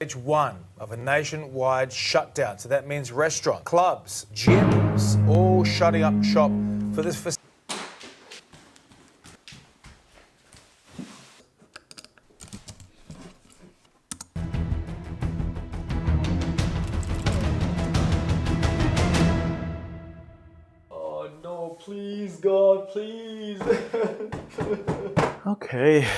Stage one of a nationwide shutdown. So that means restaurants, clubs, gyms, all shutting up shop for this. Oh no, please God, please. Okay,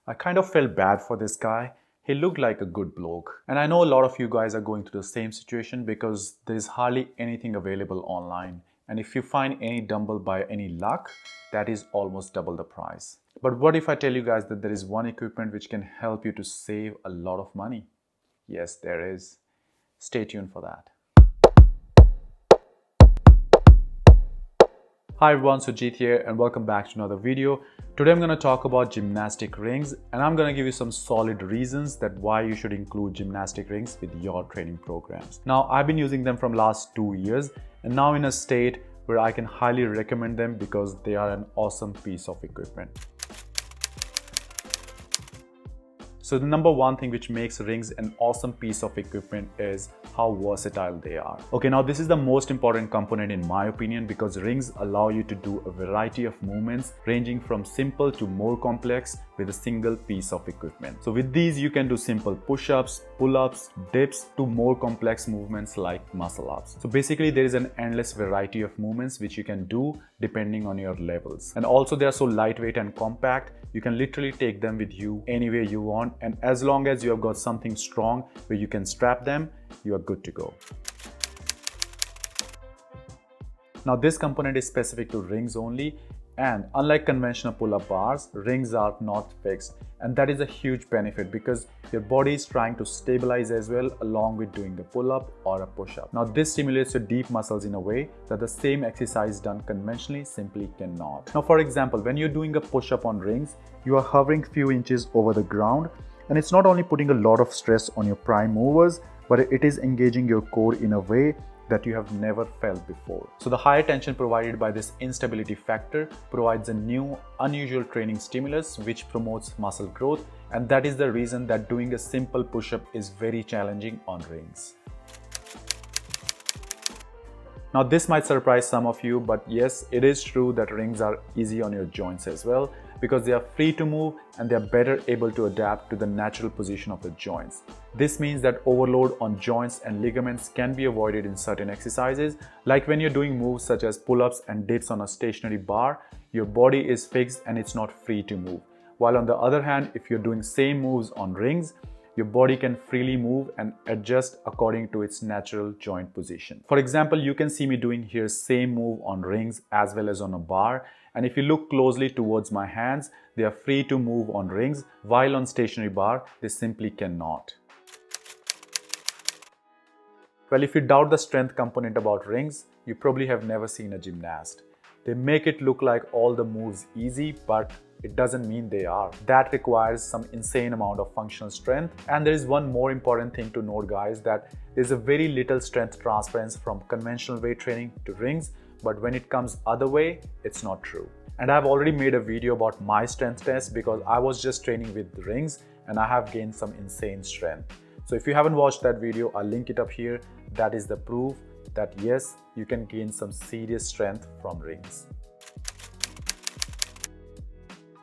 I kind of felt bad for this guy. He looked like a good bloke. And I know a lot of you guys are going through the same situation because there is hardly anything available online. And if you find any dumbbell by any luck, that is almost double the price. But what if I tell you guys that there is one equipment which can help you to save a lot of money? Yes, there is. Stay tuned for that. Hi everyone, Sujit here and welcome back to another video. Today I'm going to talk about gymnastic rings and I'm going to give you some solid reasons that why you should include gymnastic rings with your training programs. Now I've been using them from last 2 years and now in a state where I can highly recommend them because they are an awesome piece of equipment. So the number one thing which makes rings an awesome piece of equipment is how versatile they are. Okay, now this is the most important component in my opinion because rings allow you to do a variety of movements ranging from simple to more complex with a single piece of equipment. So with these you can do simple push-ups, pull-ups, dips to more complex movements like muscle-ups. So basically there is an endless variety of movements which you can do depending on your levels. And also they are so lightweight and compact, you can literally take them with you anywhere you want, and as long as you have got something strong where you can strap them, you are good to go. Now this component is specific to rings only, and unlike conventional pull-up bars, rings are not fixed, and that is a huge benefit because your body is trying to stabilize as well along with doing a pull-up or a push-up. Now this stimulates your deep muscles in a way that the same exercise done conventionally simply cannot. Now for example, when you're doing a push-up on rings, you are hovering few inches over the ground, and it's not only putting a lot of stress on your prime movers, but it is engaging your core in a way that you have never felt before. So the higher tension provided by this instability factor provides a new, unusual training stimulus which promotes muscle growth, and that is the reason that doing a simple push-up is very challenging on rings. Now this might surprise some of you, but yes, it is true that rings are easy on your joints as well because they are free to move and they are better able to adapt to the natural position of the joints. This means that overload on joints and ligaments can be avoided in certain exercises, like when you're doing moves such as pull-ups and dips on a stationary bar, your body is fixed and it's not free to move. While on the other hand, if you're doing same moves on rings, your body can freely move and adjust according to its natural joint position. For example, you can see me doing here same move on rings as well as on a bar, and if you look closely towards my hands, they are free to move on rings, while on stationary bar, they simply cannot. Well, if you doubt the strength component about rings, you probably have never seen a gymnast. They make it look like all the moves easy, but it doesn't mean they are. That requires some insane amount of functional strength. And there is one more important thing to note, guys, that there's a very little strength transference from conventional weight training to rings, but when it comes other way, it's not true. And I've already made a video about my strength test because I was just training with rings and I have gained some insane strength. So if you haven't watched that video, I'll link it up here. That is the proof that yes, you can gain some serious strength from rings.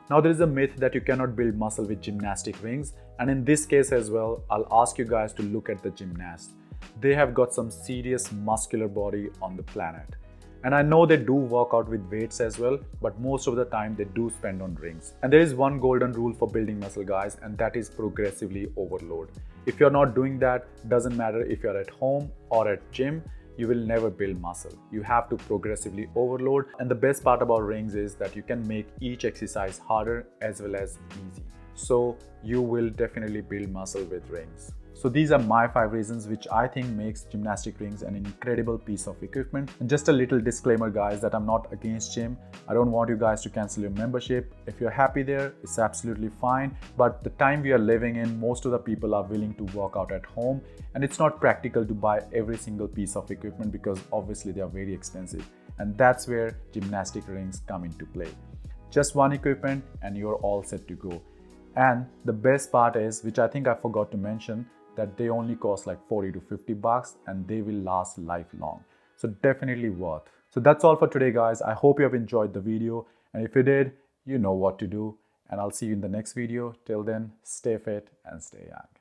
Now there is a myth that you cannot build muscle with gymnastic rings, and in this case as well, I'll ask you guys to look at the gymnasts. They have got some serious muscular body on the planet. And I know they do work out with weights as well, but most of the time they do spend on rings. And there is one golden rule for building muscle, guys, and that is progressively overload. If you're not doing that, doesn't matter if you're at home or at gym, you will never build muscle. You have to progressively overload. And the best part about rings is that you can make each exercise harder as well as easy. So you will definitely build muscle with rings. So these are my 5 reasons which I think makes gymnastic rings an incredible piece of equipment. And just a little disclaimer, guys, that I'm not against gym. I don't want you guys to cancel your membership. If you're happy there, it's absolutely fine. But the time we are living in, most of the people are willing to work out at home, and it's not practical to buy every single piece of equipment because obviously they are very expensive. And that's where gymnastic rings come into play. Just one equipment and you're all set to go. And the best part is, which I think I forgot to mention, that they only cost like 40 to 50 bucks and they will last lifelong. So definitely worth. So that's all for today, guys. I hope you have enjoyed the video, and if you did, you know what to do, and I'll see you in the next video. Till then, stay fit and stay young.